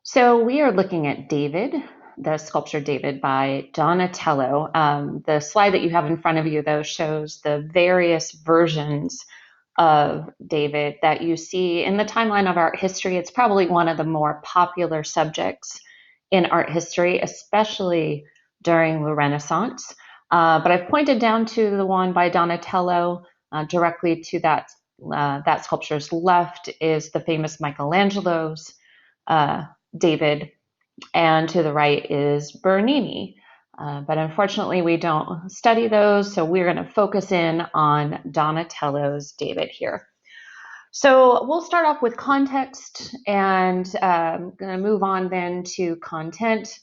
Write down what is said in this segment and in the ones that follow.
So we are looking at David, the sculpture David by Donatello. The slide that you have in front of you, though, shows the various versions of David that you see in the timeline of art history. It's probably one of the more popular subjects in art history, especially during the Renaissance. But I've pointed down to the one by Donatello. Directly to that sculpture's left is the famous Michelangelo's uh, David, and to the right is Bernini. But unfortunately, we don't study those, so we're going to focus in on Donatello's David here. So we'll start off with context and I'm going to move on then to content.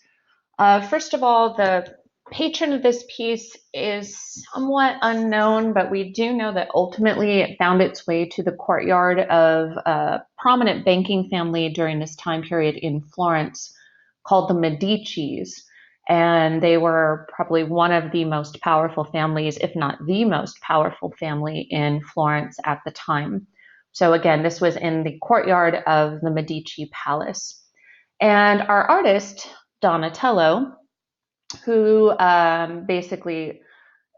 First of all, the patron of this piece is somewhat unknown, but we do know that ultimately it found its way to the courtyard of a prominent banking family during this time period in Florence called the Medicis. And they were probably one of the most powerful families, if not the most powerful family in Florence at the time. So again, this was in the courtyard of the Medici Palace. And our artist, Donatello, who basically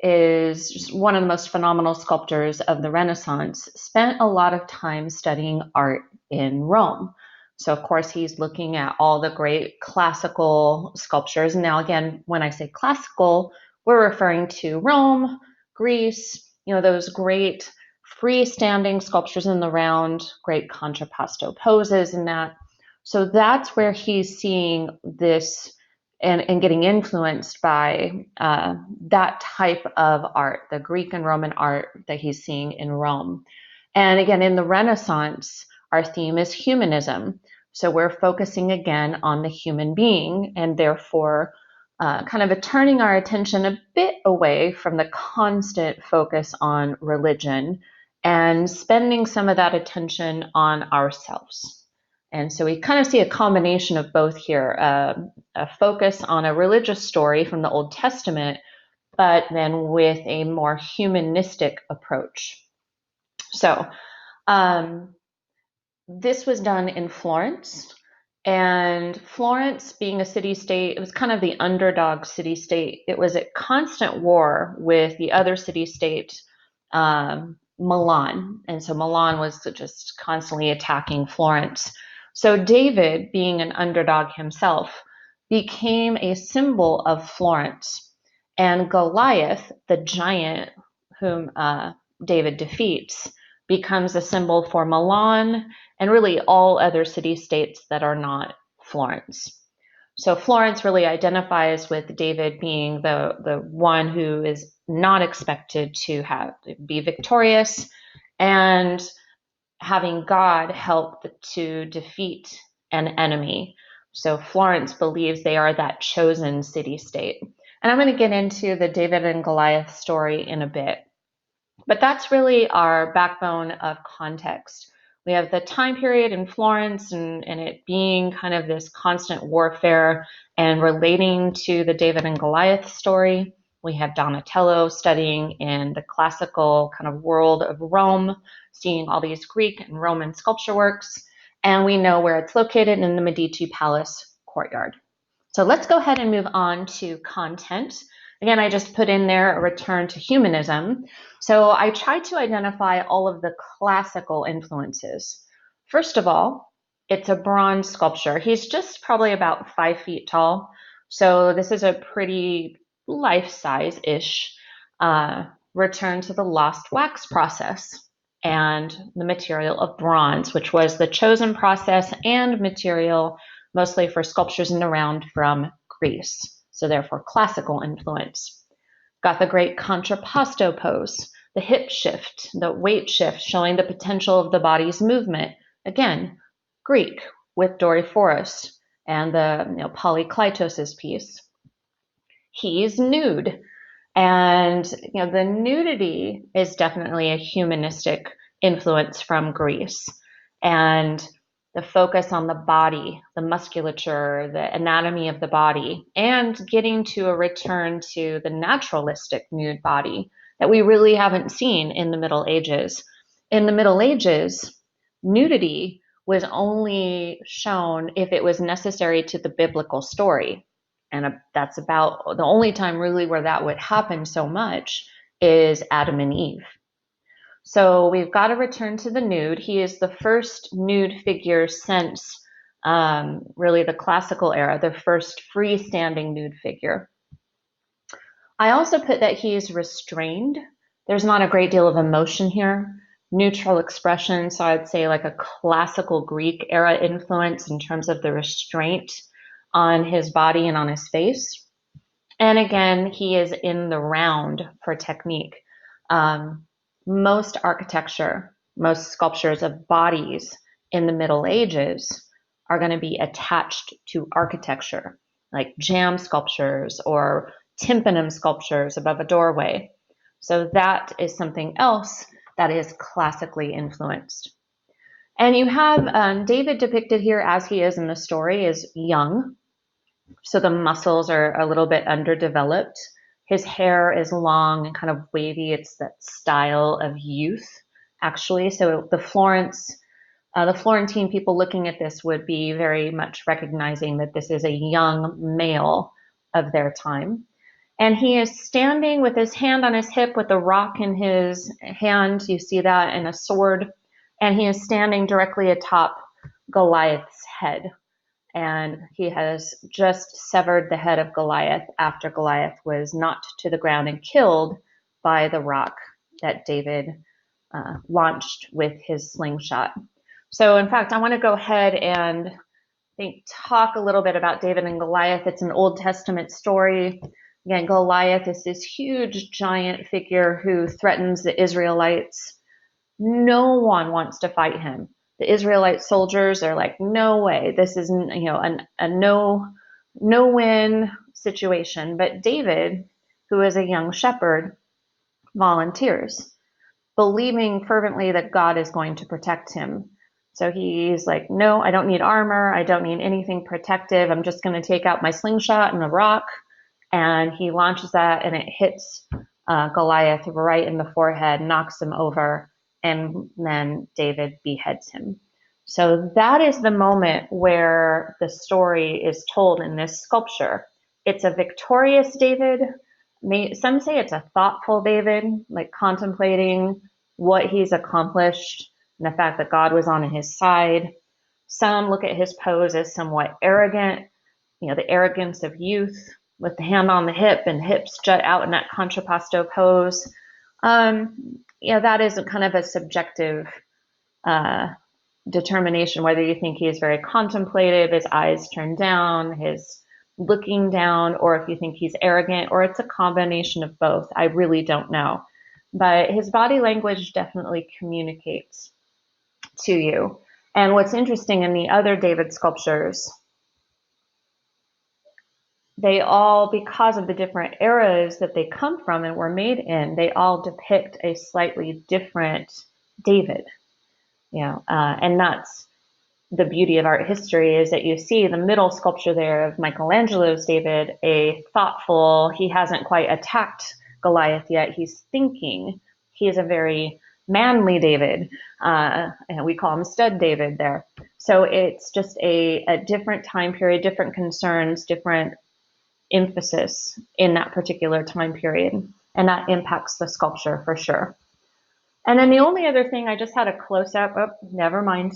is just one of the most phenomenal sculptors of the Renaissance, spent a lot of time studying art in Rome. So, of course, he's looking at all the great classical sculptures. Now, again, when I say classical, we're referring to Rome, Greece, those great freestanding sculptures in the round, great contrapposto poses and that. So that's where he's seeing this and getting influenced by that type of art, the Greek and Roman art that he's seeing in Rome. And again, in the Renaissance, our theme is humanism. So we're focusing again on the human being and therefore kind of turning our attention a bit away from the constant focus on religion and spending some of that attention on ourselves. And so we kind of see a combination of both here, a focus on a religious story from the Old Testament, but then with a more humanistic approach. So this was done in Florence. And Florence, being a city-state, it was kind of the underdog city-state. It was at constant war with the other city-state, Milan. And so Milan was just constantly attacking Florence. So David, being an underdog himself, became a symbol of Florence. And Goliath, the giant whom David defeats, becomes a symbol for Milan and really all other city-states that are not Florence. So Florence really identifies with David being the one who is not expected to be victorious and having God help to defeat an enemy. So Florence believes they are that chosen city-state. And I'm going to get into the David and Goliath story in a bit. But that's really our backbone of context. We have the time period in Florence and it being kind of this constant warfare and relating to the David and Goliath story. We have Donatello studying in the classical kind of world of Rome, seeing all these Greek and Roman sculpture works. And we know where it's located in the Medici Palace courtyard. So let's go ahead and move on to content. Again, I just put in there a return to humanism. So I tried to identify all of the classical influences. First of all, it's a bronze sculpture. He's just probably about 5 feet tall. So this is a pretty life-size-ish return to the lost wax process and the material of bronze, which was the chosen process and material mostly for sculptures in the round from Greece. So therefore classical influence. Got the great contrapposto pose, the hip shift, the weight shift, showing the potential of the body's movement. Again, Greek with Doryphorus and the Polykleitos' piece. He's nude. And the nudity is definitely a humanistic influence from Greece. And the focus on the body, the musculature, the anatomy of the body, and getting to a return to the naturalistic nude body that we really haven't seen in the Middle Ages. In the Middle Ages, nudity was only shown if it was necessary to the biblical story. And that's about the only time really where that would happen so much is Adam and Eve. So we've got to return to the nude. He is the first nude figure since really the classical era, the first freestanding nude figure. I also put that he's restrained. There's not a great deal of emotion here. Neutral expression, so I'd say like a classical Greek era influence in terms of the restraint on his body and on his face. And again, he is in the round for technique. Most architecture, most sculptures of bodies in the Middle Ages are going to be attached to architecture, like jamb sculptures or tympanum sculptures above a doorway. So that is something else that is classically influenced. And you have David depicted here as he is in the story is young. So the muscles are a little bit underdeveloped. His hair is long and kind of wavy. It's that style of youth, actually. So the Florentine people looking at this would be very much recognizing that this is a young male of their time. And he is standing with his hand on his hip with a rock in his hand. You see that, and a sword. And he is standing directly atop Goliath's head. And he has just severed the head of Goliath after Goliath was knocked to the ground and killed by the rock that David launched with his slingshot. So in fact, I want to go ahead and talk a little bit about David and Goliath. It's an Old Testament story. Again, Goliath is this huge giant figure who threatens the Israelites. No one wants to fight him. The Israelite soldiers are like, no way. This is a no-win situation. But David, who is a young shepherd, volunteers, believing fervently that God is going to protect him. So he's like, no, I don't need armor. I don't need anything protective. I'm just going to take out my slingshot and a rock. And he launches that, and it hits Goliath right in the forehead, knocks him over, and then David beheads him. So that is the moment where the story is told in this sculpture. It's a victorious David. Some say it's a thoughtful David, like contemplating what he's accomplished and the fact that God was on his side. Some look at his pose as somewhat arrogant, the arrogance of youth with the hand on the hip and hips jut out in that contrapposto pose. That is kind of a subjective determination, whether you think he is very contemplative, his eyes turned down, his looking down, or if you think he's arrogant, or it's a combination of both. I really don't know. But his body language definitely communicates to you. And what's interesting in the other David sculptures, they all, because of the different eras that they come from and were made in, they all depict a slightly different David. And that's the beauty of art history, is that you see the middle sculpture there of Michelangelo's David, a thoughtful, he hasn't quite attacked Goliath yet, he's thinking. He is a very manly David, and we call him Stud David there. So it's just a different time period, different concerns, different emphasis in that particular time period, and that impacts the sculpture for sure. And then the only other thing, I just had a close-up, never mind,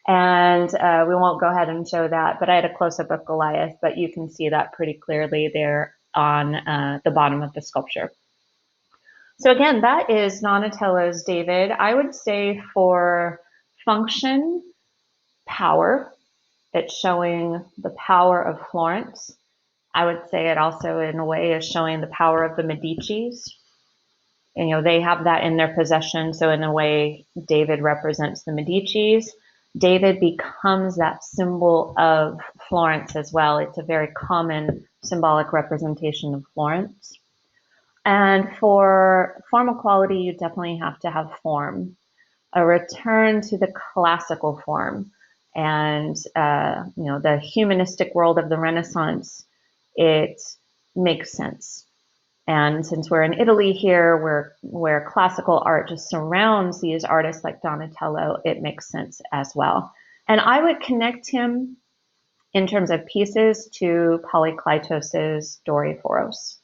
and we won't go ahead and show that, but I had a close-up of Goliath, but you can see that pretty clearly there on the bottom of the sculpture. So again, that is Donatello's David. I would say for function, power, it's showing the power of Florence. I would say it also in a way is showing the power of the Medicis. And, they have that in their possession. So in a way, David represents the Medicis. David becomes that symbol of Florence as well. It's a very common symbolic representation of Florence. And for formal quality, you definitely have to have form, a return to the classical form. And, the humanistic world of the Renaissance, it makes sense. And since we're in Italy here, where classical art just surrounds these artists like Donatello, it makes sense as well. And I would connect him in terms of pieces to Polykleitos's Doryphoros.